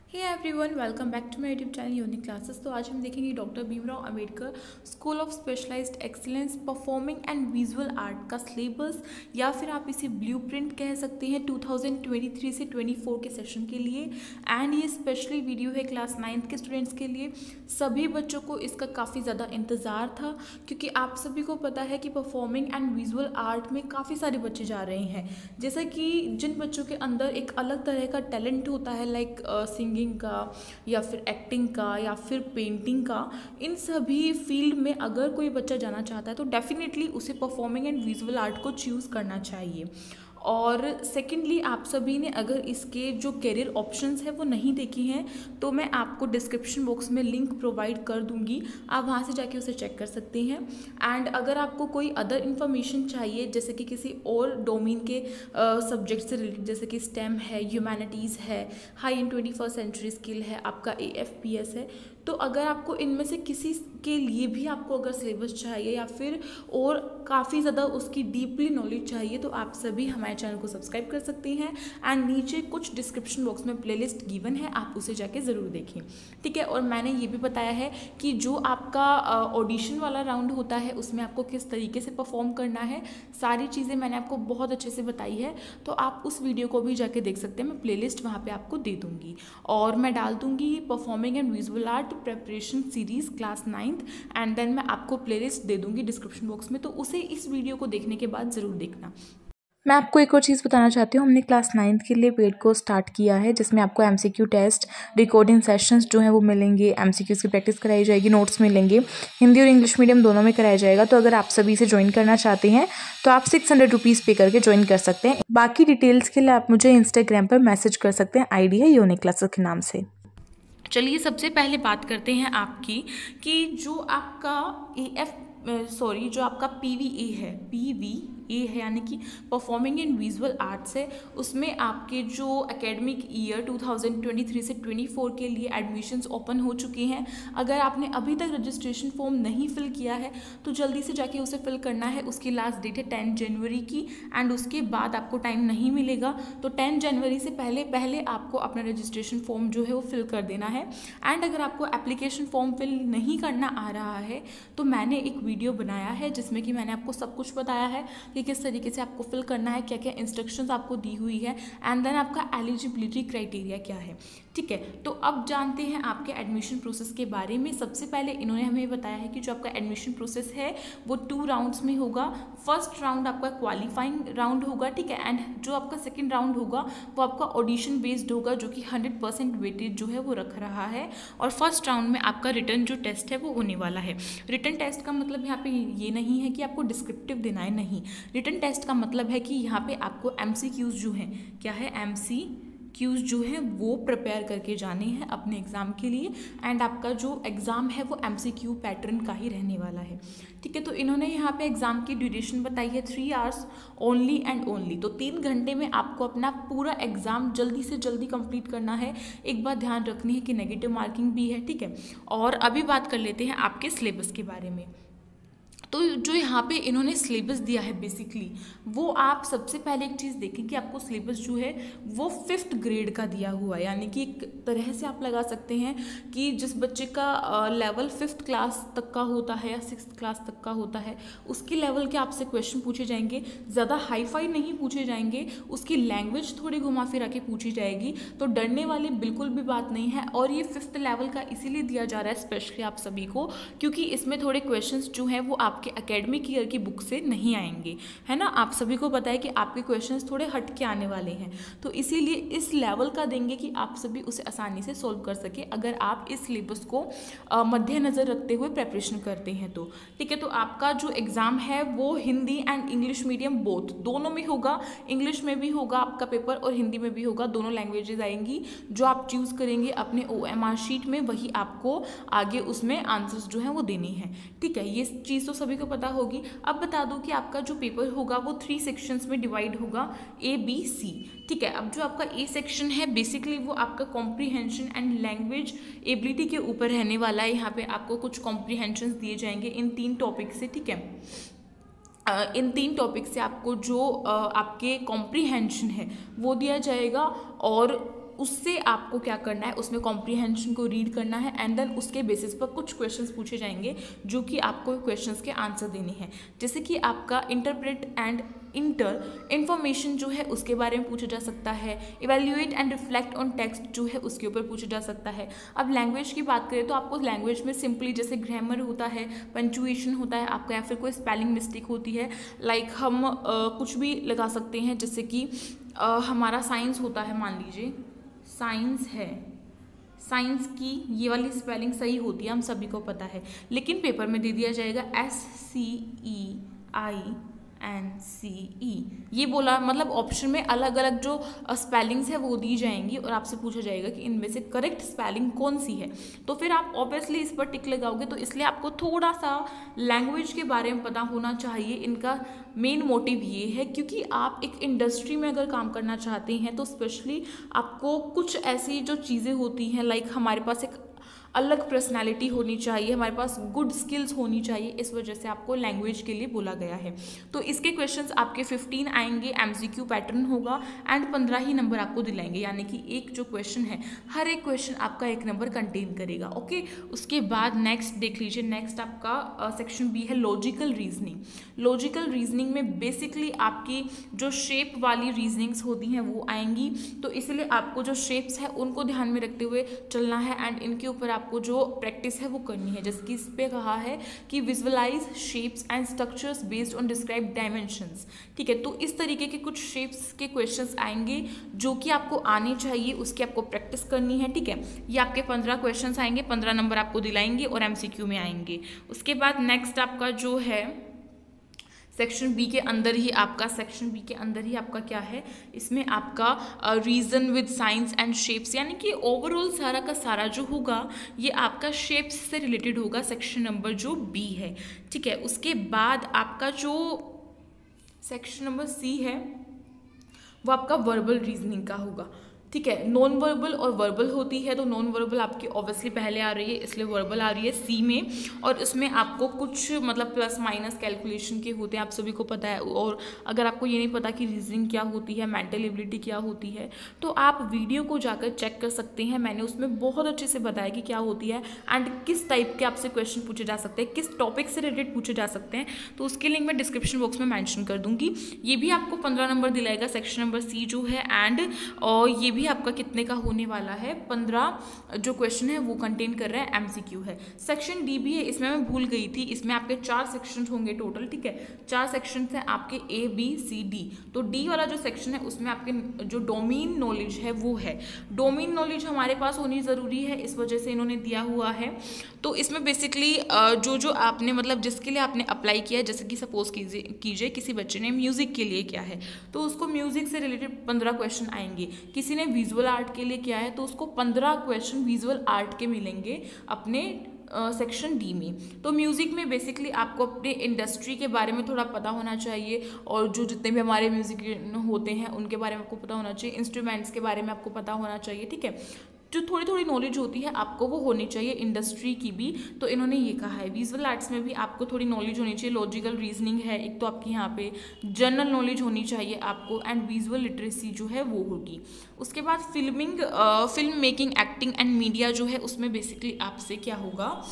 Hey everyone, welcome back to my YouTube channel unique classes. तो आज हम देखेंगे doctor Bhimrao Ambedkar school of specialised excellence performing and visual art का सिलेबस, या फिर आप इसे ब्लूप्रिंट कह सकते हैं 2023 से 24 के सेशन के लिए। एंड ये स्पेशली वीडियो है क्लास 9th के स्टूडेंट्स के लिए। सभी बच्चों को इसका काफ़ी ज़्यादा इंतज़ार था, क्योंकि आप सभी को पता है कि परफॉर्मिंग एंड विजुअल आर्ट में काफ़ी सारे बच्चे जा रहे हैं। जैसा कि जिन बच्चों के अंदर एक अलग तरह का टैलेंट होता है, लाइक सिंगिंग का या फिर एक्टिंग का या फिर पेंटिंग का, इन सभी फील्ड में अगर कोई बच्चा जाना चाहता है तो डेफिनेटली उसे परफॉर्मिंग एंड विजुअल आर्ट को चूज़ करना चाहिए। और सेकेंडली, आप सभी ने अगर इसके जो करियर ऑप्शंस है वो नहीं देखी हैं तो मैं आपको डिस्क्रिप्शन बॉक्स में लिंक प्रोवाइड कर दूंगी, आप वहाँ से जाके उसे चेक कर सकते हैं। एंड अगर आपको कोई अदर इन्फॉर्मेशन चाहिए, जैसे कि किसी और डोमेन के सब्जेक्ट से रिलेटेड, जैसे कि स्टेम है, ह्यूमैनिटीज़ है, high and 21st century skill है, आपका AFPS है, तो अगर आपको इनमें से किसी के लिए भी आपको अगर सिलेबस चाहिए या फिर और काफ़ी ज़्यादा उसकी डीपली नॉलेज चाहिए, तो आप सभी हमारे चैनल को सब्सक्राइब कर सकते हैं। एंड नीचे कुछ डिस्क्रिप्शन बॉक्स में प्लेलिस्ट गिवन है, आप उसे जाके ज़रूर देखें, ठीक है। और मैंने ये भी बताया है कि जो आपका ऑडिशन वाला राउंड होता है उसमें आपको किस तरीके से परफॉर्म करना है, सारी चीज़ें मैंने आपको बहुत अच्छे से बताई है, तो आप उस वीडियो को भी जाके देख सकते हैं। मैं प्लेलिस्ट वहाँ पे आपको दे दूँगी और मैं डाल दूँगी performing and visual art preparation series class 9th, and then मैं आपको प्लेलिस्ट दे दूँगी डिस्क्रिप्शन बॉक्स में, तो उसे इस वीडियो को देखने के बाद ज़रूर देखना। मैं आपको एक और चीज़ बताना चाहती हूँ, हमने क्लास 9th के लिए पेड कोर्स स्टार्ट किया है, जिसमें आपको MCQ टेस्ट, रिकॉर्डिंग सेशंस जो हैं वो मिलेंगे, MCQs की प्रैक्टिस कराई जाएगी, नोट्स मिलेंगे, हिंदी और इंग्लिश मीडियम दोनों में कराया जाएगा। तो अगर आप सभी से ज्वाइन करना चाहते हैं तो आप 600 रुपीज़ पे करके ज्वाइन कर सकते हैं। बाकी डिटेल्स के लिए आप मुझे इंस्टाग्राम पर मैसेज कर सकते हैं, ID है यूनिक क्लासेस के नाम से। चलिए सबसे पहले बात करते हैं आपकी कि जो आपका जो आपका PVA है यानी कि परफॉर्मिंग एंड विजुअल आर्ट्स है, उसमें आपके जो एकेडमिक ईयर 2023 से 24 के लिए एडमिशन्स ओपन हो चुके हैं। अगर आपने अभी तक रजिस्ट्रेशन फॉर्म नहीं फिल किया है तो जल्दी से जाके उसे फिल करना है। उसकी लास्ट डेट है 10 जनवरी की, एंड उसके बाद आपको टाइम नहीं मिलेगा, तो 10 जनवरी से पहले आपको अपना रजिस्ट्रेशन फॉर्म जो है वो फिल कर देना है। एंड अगर आपको एप्लीकेशन फॉर्म फिल नहीं करना आ रहा है तो मैंने एक वीडियो बनाया है जिसमें कि मैंने आपको सब कुछ बताया है कि किस तरीके से आपको फिल करना है, क्या क्या इंस्ट्रक्शंस आपको दी हुई है, एंड देन आपका एलिजिबिलिटी क्राइटेरिया क्या है, ठीक है। तो अब जानते हैं आपके एडमिशन प्रोसेस के बारे में। सबसे पहले इन्होंने हमें बताया है कि जो आपका एडमिशन प्रोसेस है वो 2 राउंड्स में होगा। फर्स्ट राउंड आपका क्वालिफाइंग राउंड होगा, ठीक है, एंड जो आपका सेकेंड राउंड होगा वो आपका ऑडिशन बेस्ड होगा, जो कि 100% वेटेज जो है वो रख रहा है। और फर्स्ट राउंड में आपका रिटर्न जो टेस्ट है वो होने वाला है। रिटर्न टेस्ट का मतलब यहाँ पे ये नहीं है कि आपको डिस्क्रिप्टिव देना है, नहीं। रिटन टेस्ट का मतलब है कि यहाँ पे आपको MCQs जो हैं, क्या है, MCQs जो हैं वो प्रिपेयर करके जाने हैं अपने एग्ज़ाम के लिए। एंड आपका जो एग्ज़ाम है वो MCQ पैटर्न का ही रहने वाला है, ठीक है। तो इन्होंने यहाँ पे एग्ज़ाम की ड्यूरेशन बताई है 3 hours ओनली एंड ओनली। तो 3 घंटे में आपको अपना पूरा एग्ज़ाम जल्दी से जल्दी कंप्लीट करना है। एक बात ध्यान रखनी है कि नेगेटिव मार्किंग भी है, ठीक है। और अभी बात कर लेते हैं आपके सिलेबस के बारे में। तो जो यहाँ पे इन्होंने सिलेबस दिया है बेसिकली, वो आप सबसे पहले एक चीज़ देखें कि आपको सिलेबस जो है वो 5th ग्रेड का दिया हुआ है, यानी कि एक तरह से आप लगा सकते हैं कि जिस बच्चे का लेवल 5th क्लास तक का होता है या 6th क्लास तक का होता है, उसके लेवल के आपसे क्वेश्चन पूछे जाएंगे। ज़्यादा हाईफाई नहीं पूछे जाएंगे, उसकी लैंग्वेज थोड़ी घुमा फिरा के पूछी जाएगी, तो डरने वाली बिल्कुल भी बात नहीं है। और ये 5th लेवल का इसीलिए दिया जा रहा है स्पेशली आप सभी को, क्योंकि इसमें थोड़े क्वेश्चन जो हैं वो आपके एकेडमिक ईयर की बुक से नहीं आएंगे, है ना। आप सभी को पता है कि आपके क्वेश्चंस थोड़े हट के आने वाले हैं, तो इसीलिए इस लेवल का देंगे कि आप सभी उसे आसानी से सॉल्व कर सके, अगर आप इस सिलेबस को मद्देनजर रखते हुए प्रेपरेशन करते हैं तो, ठीक है। तो आपका जो एग्ज़ाम है वो Hindi and English medium both दोनों में होगा। इंग्लिश में भी होगा आपका पेपर और हिंदी में भी होगा, दोनों लैंग्वेजेस आएंगी। जो आप चूज़ करेंगे अपने OMR शीट में वही आपको आगे उसमें आंसर्स जो हैं वो देने हैं, ठीक है। ये चीज़ तो सभी को पता होगी। अब बता दूं कि आपका जो पेपर होगा वो 3 सेक्शंस में डिवाइड होगा, A, B, C, ठीक है। अब जो आपका A सेक्शन है बेसिकली वो आपका कॉम्प्रीहेंशन एंड लैंग्वेज एबिलिटी के ऊपर रहने वाला है। यहाँ पे आपको कुछ कॉम्प्रीहेंशंस दिए जाएंगे इन 3 टॉपिक से, ठीक है। इन 3 टॉपिक से आपको जो आपके कॉम्प्रीहेंशन है वो दिया जाएगा, और उससे आपको क्या करना है, उसमें कॉम्प्रीहेंशन को रीड करना है एंड देन उसके बेसिस पर कुछ क्वेश्चंस पूछे जाएंगे जो कि आपको क्वेश्चंस के आंसर देने हैं। जैसे कि आपका इंटरप्रेट एंड इंटर इंफॉर्मेशन जो है उसके बारे में पूछा जा सकता है, evaluate and reflect on text जो है उसके ऊपर पूछा जा सकता है। अब लैंग्वेज की बात करें तो आपको लैंग्वेज में सिंपली जैसे ग्रामर होता है, पंचुएशन होता है आपका, या फिर कोई स्पेलिंग मिस्टेक होती है, लाइक हम कुछ भी लगा सकते हैं। जैसे कि हमारा साइंस होता है, मान लीजिए साइंस है, साइंस की ये वाली स्पेलिंग सही होती है, हम सभी को पता है, लेकिन पेपर में दे दिया जाएगा SCEINCE, ये बोला, मतलब ऑप्शन में अलग अलग जो स्पेलिंग्स है वो दी जाएंगी और आपसे पूछा जाएगा कि इनमें से करेक्ट स्पेलिंग कौन सी है। तो फिर आप ऑब्वियसली इस पर टिक लगाओगे। तो इसलिए आपको थोड़ा सा लैंग्वेज के बारे में पता होना चाहिए। इनका मेन मोटिव ये है क्योंकि आप एक इंडस्ट्री में अगर काम करना चाहते हैं तो स्पेशली आपको कुछ ऐसी जो चीज़ें होती हैं, लाइक हमारे पास एक अलग पर्सनालिटी होनी चाहिए, हमारे पास गुड स्किल्स होनी चाहिए, इस वजह से आपको लैंग्वेज के लिए बोला गया है। तो इसके क्वेश्चंस आपके 15 आएंगे, MCQ पैटर्न होगा एंड 15 ही नंबर आपको दिलाएंगे, यानी कि एक जो क्वेश्चन है हर एक क्वेश्चन आपका 1 नंबर कंटेन करेगा। ओके, उसके बाद नेक्स्ट देख लीजिए, नेक्स्ट आपका सेक्शन बी है लॉजिकल रीजनिंग। लॉजिकल रीजनिंग में बेसिकली आपकी जो शेप वाली रीजनिंग्स होती हैं वो आएंगी, तो इसलिए आपको जो शेप्स है उनको ध्यान में रखते हुए चलना है एंड इनके ऊपर आपको जो प्रैक्टिस है वो करनी है। जैसे कि इस पे कहा है कि visualise shapes and structures based on describe dimensions. ठीक है, तो इस तरीके के कुछ शेप्स के क्वेश्चंस आएंगे जो कि आपको आने चाहिए, उसकी आपको प्रैक्टिस करनी है। ठीक है, ये आपके 15 क्वेश्चंस आएंगे, 15 नंबर आपको दिलाएंगे और MCQ में आएंगे। उसके बाद नेक्स्ट आपका जो है सेक्शन बी के अंदर ही आपका क्या है, इसमें आपका reason with science and shapes, यानी कि ओवरऑल सारा का सारा जो होगा ये आपका शेप्स से रिलेटेड होगा, सेक्शन नंबर जो बी है। ठीक है, उसके बाद आपका जो सेक्शन नंबर सी है वो आपका वर्बल रीजनिंग का होगा। ठीक है, नॉन वर्बल और वर्बल होती है, तो नॉन वर्बल आपकी ऑब्वियसली पहले आ रही है, इसलिए वर्बल आ रही है सी में, और इसमें आपको कुछ मतलब प्लस माइनस कैलकुलेशन के होते हैं, आप सभी को पता है। और अगर आपको ये नहीं पता कि रीजनिंग क्या होती है, मेंटल एबिलिटी क्या होती है, तो आप वीडियो को जाकर चेक कर सकते हैं, मैंने उसमें बहुत अच्छे से बताया कि क्या होती है एंड किस टाइप के आपसे क्वेश्चन पूछे जा सकते हैं, किस टॉपिक से रिलेटेड पूछे जा सकते हैं, तो उसकी लिंक मैं डिस्क्रिप्शन बॉक्स में मैंशन कर दूंगी। ये भी आपको 15 नंबर दिलाएगा, सेक्शन नंबर सी जो है, एंड ये भी आपका कितने का होने वाला है, 15 जो क्वेश्चन है वो कंटेन कर रहा है, MCQ है। सेक्शन डी भी है, इसमें मैं भूल गई थी, इसमें आपके 4 सेक्शन होंगे टोटल। ठीक है, 4 सेक्शन हैं आपके ABCD, तो डी वाला जो सेक्शन है उसमें आपके जो डोमेन नॉलेज है वो है। डोमेन नॉलेज हमारे पास होनी ज़रूरी है, इस वजह से इन्होंने दिया हुआ है। तो इसमें बेसिकली जो आपने मतलब जिसके लिए आपने अप्लाई किया है, जैसे कि सपोज कीजिए किसी बच्चे ने म्यूज़िक के लिए किया है तो उसको म्यूज़िक से रिलेटेड 15 क्वेश्चन आएंगे, किसी ने विजुअल आर्ट के लिए किया है तो उसको 15 क्वेश्चन विजुअल आर्ट के मिलेंगे अपने सेक्शन डी में। तो म्यूज़िक में बेसिकली आपको अपने इंडस्ट्री के बारे में थोड़ा पता होना चाहिए, और जो जितने भी हमारे म्यूज़िक होते हैं उनके बारे में आपको पता होना चाहिए, इंस्ट्रूमेंट्स के बारे में आपको पता होना चाहिए। ठीक है, जो थोड़ी थोड़ी नॉलेज होती है आपको वो होनी चाहिए इंडस्ट्री की भी, तो इन्होंने ये कहा है। विजुअल आर्ट्स में भी आपको थोड़ी नॉलेज होनी चाहिए, लॉजिकल रीजनिंग है एक, तो आपकी यहाँ पे जनरल नॉलेज होनी चाहिए आपको, एंड विजुअल लिटरेसी जो है वो होगी। उसके बाद film making, acting and media जो है उसमें बेसिकली आपसे क्या होगा,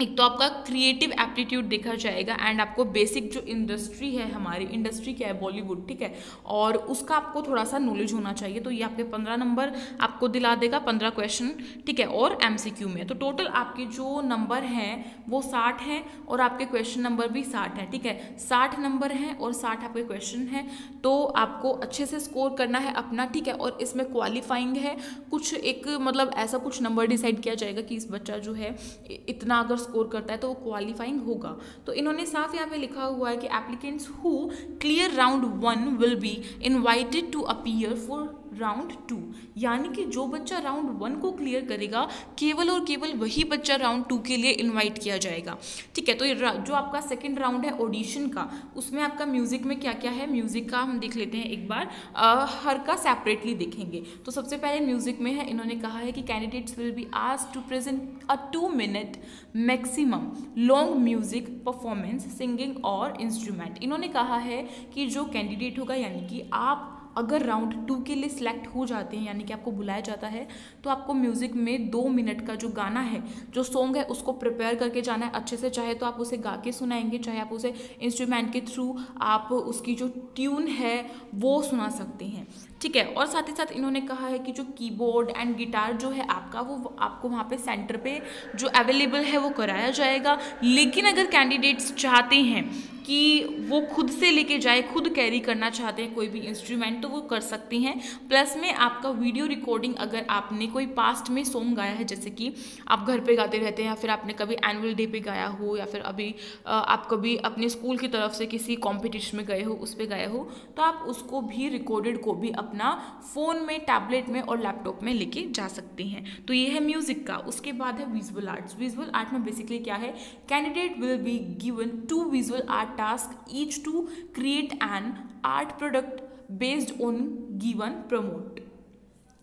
एक तो आपका क्रिएटिव एप्टीट्यूड देखा जाएगा एंड आपको बेसिक जो इंडस्ट्री है, हमारी इंडस्ट्री क्या है, बॉलीवुड। ठीक है, और उसका आपको थोड़ा सा नॉलेज होना चाहिए, तो ये आपके 15 नंबर आपको दिला देगा, 15 क्वेश्चन। ठीक है, और MCQ में तो टोटल आपके जो नंबर हैं वो 60 हैं और आपके क्वेश्चन नंबर भी 60 हैं। ठीक है, 60 नंबर हैं और 60 आपके क्वेश्चन हैं, तो आपको अच्छे से स्कोर करना है अपना। ठीक है, और इसमें क्वालिफाइंग है, कुछ एक मतलब ऐसा कुछ नंबर डिसाइड किया जाएगा कि इस बच्चा जो है इतना अगर स्कोर करता है तो वो क्वालिफाइंग होगा। तो इन्होंने साफ यहाँ पे लिखा हुआ है कि applicants who clear round 1 will be invited to appear for round 2, यानी कि जो बच्चा राउंड 1 को क्लियर करेगा केवल और केवल वही बच्चा राउंड 2 के लिए इनवाइट किया जाएगा। ठीक है, तो ये जो आपका सेकंड राउंड है ऑडिशन का, उसमें आपका म्यूजिक में क्या क्या है, म्यूजिक का हम देख लेते हैं एक बार, हर का सेपरेटली देखेंगे। तो सबसे पहले म्यूजिक में है, इन्होंने कहा है कि candidates will be asked to present a 2 minute maximum long music performance singing और इंस्ट्रूमेंट। इन्होंने कहा है कि जो कैंडिडेट होगा, यानी कि आप अगर राउंड 2 के लिए सिलेक्ट हो जाते हैं, यानी कि आपको बुलाया जाता है, तो आपको म्यूज़िक में 2 मिनट का जो गाना है, जो सॉन्ग है, उसको प्रिपेयर करके जाना है अच्छे से। चाहे तो आप उसे गा के सुनाएंगे, चाहे आप उसे इंस्ट्रूमेंट के थ्रू आप उसकी जो ट्यून है वो सुना सकते हैं, ठीक है। और साथ ही साथ इन्होंने कहा है कि जो कीबोर्ड एंड गिटार जो है आपका, वो आपको वहाँ पे सेंटर पे जो अवेलेबल है वो कराया जाएगा। लेकिन अगर कैंडिडेट्स चाहते हैं कि वो खुद से लेके जाए, खुद कैरी करना चाहते हैं कोई भी इंस्ट्रूमेंट, तो वो कर सकती हैं। प्लस में आपका वीडियो रिकॉर्डिंग, अगर आपने कोई पास्ट में सॉन्ग गाया है, जैसे कि आप घर पे गाते रहते हैं, या फिर आपने कभी एनुअल डे पे गाया हो, या फिर अभी आप कभी अपने स्कूल की तरफ से किसी कॉम्पिटिशन में गए हो, उस पर गाए हो, तो आप उसको भी रिकॉर्डेड को भी अपना फ़ोन में, टैबलेट में और लैपटॉप में लेके जा सकते हैं। तो ये है म्यूज़िक का। उसके बाद है विजुअल आर्ट्स। विजुअल आर्ट में बेसिकली क्या है, candidate will be given 2 visual art task each to create an art product based on given promote।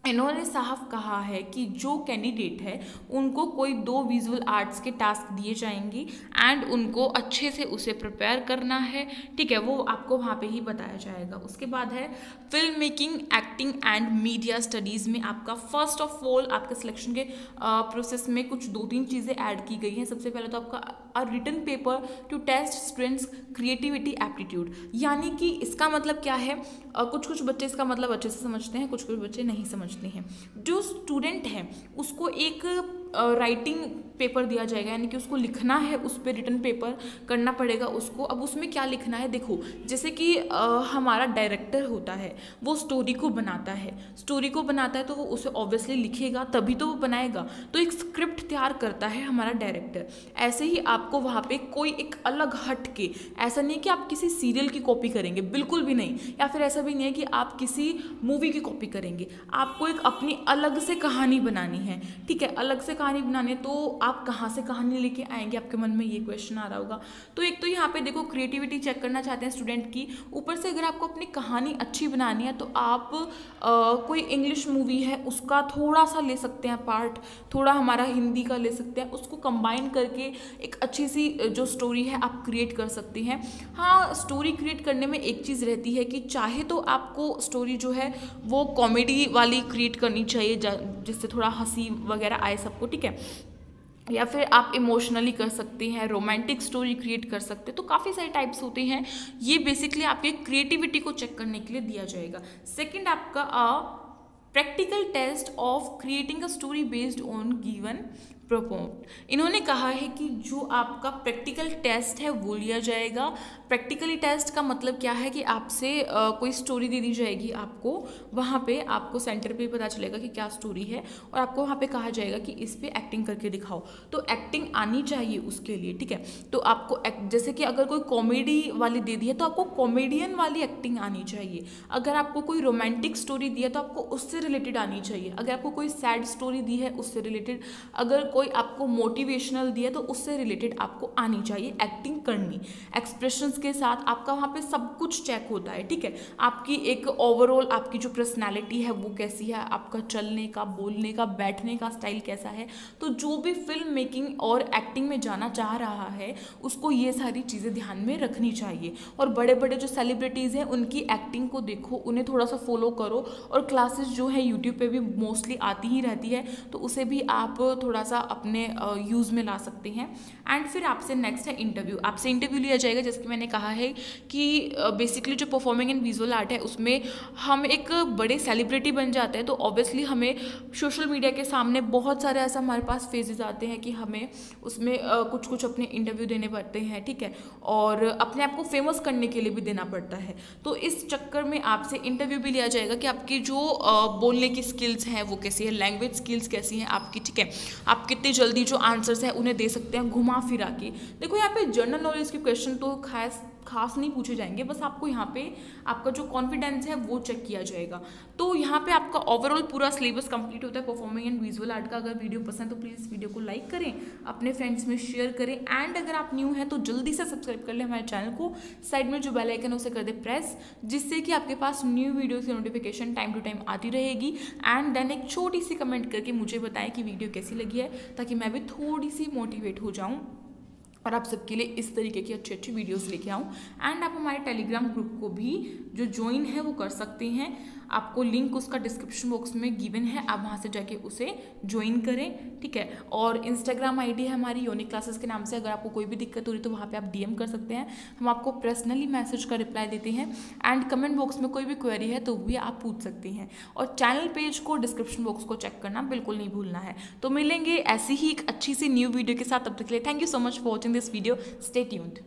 इन्होंने साफ कहा है कि जो कैंडिडेट है उनको कोई 2 विजुअल आर्ट्स के टास्क दिए जाएंगे एंड उनको अच्छे से उसे प्रिपेयर करना है, ठीक है, वो आपको वहाँ पे ही बताया जाएगा। उसके बाद है film making, acting and media studies में आपका फर्स्ट ऑफ ऑल आपका सिलेक्शन के प्रोसेस में कुछ 2-3 चीज़ें ऐड की गई हैं। सबसे पहले तो आपका written paper to test students creativity aptitude, यानी कि इसका मतलब क्या है, कुछ बच्चे इसका मतलब अच्छे से समझते हैं, कुछ बच्चे नहीं समझते हैं। जो स्टूडेंट है उसको एक राइटिंग पेपर दिया जाएगा, यानी कि उसको लिखना है, उस पर रिटन पेपर करना पड़ेगा उसको। अब उसमें क्या लिखना है, देखो जैसे कि हमारा डायरेक्टर होता है, वो स्टोरी को बनाता है तो वो उसे ऑब्वियसली लिखेगा, तभी तो वो बनाएगा। तो एक स्क्रिप्ट तैयार करता है हमारा डायरेक्टर। ऐसे ही आपको वहाँ पे कोई एक अलग हट के, ऐसा नहीं कि आप किसी सीरियल की कॉपी करेंगे, बिल्कुल भी नहीं, या फिर ऐसा भी नहीं है कि आप किसी मूवी की कॉपी करेंगे। आपको एक अपनी अलग से कहानी बनानी है, ठीक है, अलग से कहानी बनानी है। तो आप कहाँ से कहानी लेके आएंगे, आपके मन में ये क्वेश्चन आ रहा होगा। तो एक तो यहाँ पे देखो क्रिएटिविटी चेक करना चाहते हैं स्टूडेंट की, ऊपर से अगर आपको अपनी कहानी अच्छी बनानी है तो आप कोई इंग्लिश मूवी है उसका थोड़ा सा ले सकते हैं पार्ट, थोड़ा हमारा हिंदी का ले सकते हैं, उसको कंबाइन करके एक अच्छी सी जो स्टोरी है आप क्रिएट कर सकते हैं। हाँ, स्टोरी क्रिएट करने में एक चीज़ रहती है कि चाहे तो आपको स्टोरी जो है वो कॉमेडी वाली क्रिएट करनी चाहिए, जिससे थोड़ा हंसी वगैरह आए सबको, ठीक है, या फिर आप इमोशनली कर सकते हैं, रोमांटिक स्टोरी क्रिएट कर सकते हैं। तो काफ़ी सारे टाइप्स होते हैं, ये बेसिकली आपके क्रिएटिविटी को चेक करने के लिए दिया जाएगा। सेकंड आपका practical test of creating a story based on given prompt. इन्होंने कहा है कि जो आपका प्रैक्टिकल टेस्ट है वो लिया जाएगा। प्रैक्टिकली टेस्ट का मतलब क्या है कि आपसे कोई स्टोरी दे दी जाएगी आपको, वहाँ पे आपको सेंटर पे पता चलेगा कि क्या स्टोरी है, और आपको वहाँ पे कहा जाएगा कि इस पे एक्टिंग करके दिखाओ। तो एक्टिंग आनी चाहिए उसके लिए, ठीक है। तो आपको जैसे कि अगर कोई कॉमेडी वाली दे दी है तो आपको कॉमेडियन वाली एक्टिंग आनी चाहिए। अगर आपको कोई रोमांटिक स्टोरी दी है तो आपको उससे रिलेटेड आनी चाहिए। अगर आपको कोई सैड स्टोरी दी है उससे रिलेटेड, अगर कोई आपको मोटिवेशनल दिया तो उससे रिलेटेड आपको आनी चाहिए एक्टिंग करनी। एक्सप्रेशंस के साथ आपका वहाँ पे सब कुछ चेक होता है, ठीक है। आपकी एक ओवरऑल आपकी जो पर्सनालिटी है वो कैसी है, आपका चलने का, बोलने का, बैठने का स्टाइल कैसा है। तो जो भी फिल्म मेकिंग और एक्टिंग में जाना चाह रहा है उसको ये सारी चीज़ें ध्यान में रखनी चाहिए। और बड़े बड़े जो सेलिब्रिटीज़ हैं उनकी एक्टिंग को देखो, उन्हें थोड़ा सा फॉलो करो, और क्लासेस जो है यूट्यूब पे भी मोस्टली आती ही रहती है, तो उसे भी आप थोड़ा सा अपने यूज़ में ला सकते हैं। एंड फिर आपसे नेक्स्ट है इंटरव्यू। आपसे इंटरव्यू लिया जाएगा, जैसे कि मैंने कहा है कि बेसिकली जो परफॉर्मिंग एंड विजुअल आर्ट है उसमें हम एक बड़े सेलिब्रिटी बन जाते हैं, तो ऑब्वियसली हमें सोशल मीडिया के सामने बहुत सारे ऐसा हमारे पास फेजेस आते हैं कि हमें उसमें कुछ कुछ अपने इंटरव्यू देने पड़ते हैं, ठीक है, और अपने आप को फेमस करने के लिए भी देना पड़ता है। तो इस चक्कर में आपसे इंटरव्यू भी लिया जाएगा कि आपकी जो बोलने की स्किल्स हैं वो कैसी है, लैंग्वेज स्किल्स कैसी हैं आपकी, ठीक है, आप कितनी जल्दी जो आंसर्स हैं उन्हें दे सकते हैं घुमा फिरा के। देखो यहाँ पे जनरल नॉलेज के क्वेश्चन तो खास नहीं पूछे जाएंगे, बस आपको यहाँ पे आपका जो कॉन्फिडेंस है वो चेक किया जाएगा। तो यहाँ पे आपका ओवरऑल पूरा सिलेबस कंप्लीट होता है परफॉर्मिंग एंड विजुअल आर्ट का। अगर वीडियो पसंद तो प्लीज़ वीडियो को लाइक करें, अपने फ्रेंड्स में शेयर करें, एंड अगर आप न्यू हैं तो जल्दी से सब्सक्राइब कर लें हमारे चैनल को। साइड में जो बेल आइकन है उसे कर दे प्रेस, जिससे कि आपके पास न्यू वीडियो की नोटिफिकेशन टाइम टू टाइम आती रहेगी। एंड देन एक छोटी सी कमेंट करके मुझे बताएं कि वीडियो कैसी लगी है, ताकि मैं भी थोड़ी सी मोटिवेट हो जाऊँ और आप सबके लिए इस तरीके की अच्छी अच्छी वीडियोस लेके आऊँ। एंड आप हमारे टेलीग्राम ग्रुप को भी जो ज्वाइन है वो कर सकते हैं, आपको लिंक उसका डिस्क्रिप्शन बॉक्स में गिवन है, आप वहाँ से जाके उसे ज्वाइन करें, ठीक है। और इंस्टाग्राम आईडी है हमारी यूनिक क्लासेस के नाम से, अगर आपको कोई भी दिक्कत हो रही तो वहाँ पे आप डीएम कर सकते हैं, हम आपको पर्सनली मैसेज का रिप्लाई देते हैं। एंड कमेंट बॉक्स में कोई भी क्वेरी है तो भी आप पूछ सकते हैं, और चैनल पेज को डिस्क्रिप्शन बॉक्स को चेक करना बिल्कुल नहीं भूलना है। तो मिलेंगे ऐसी ही एक अच्छी सी न्यू वीडियो के साथ, तब तक के लिए thank you so much for watching this video, stay tuned.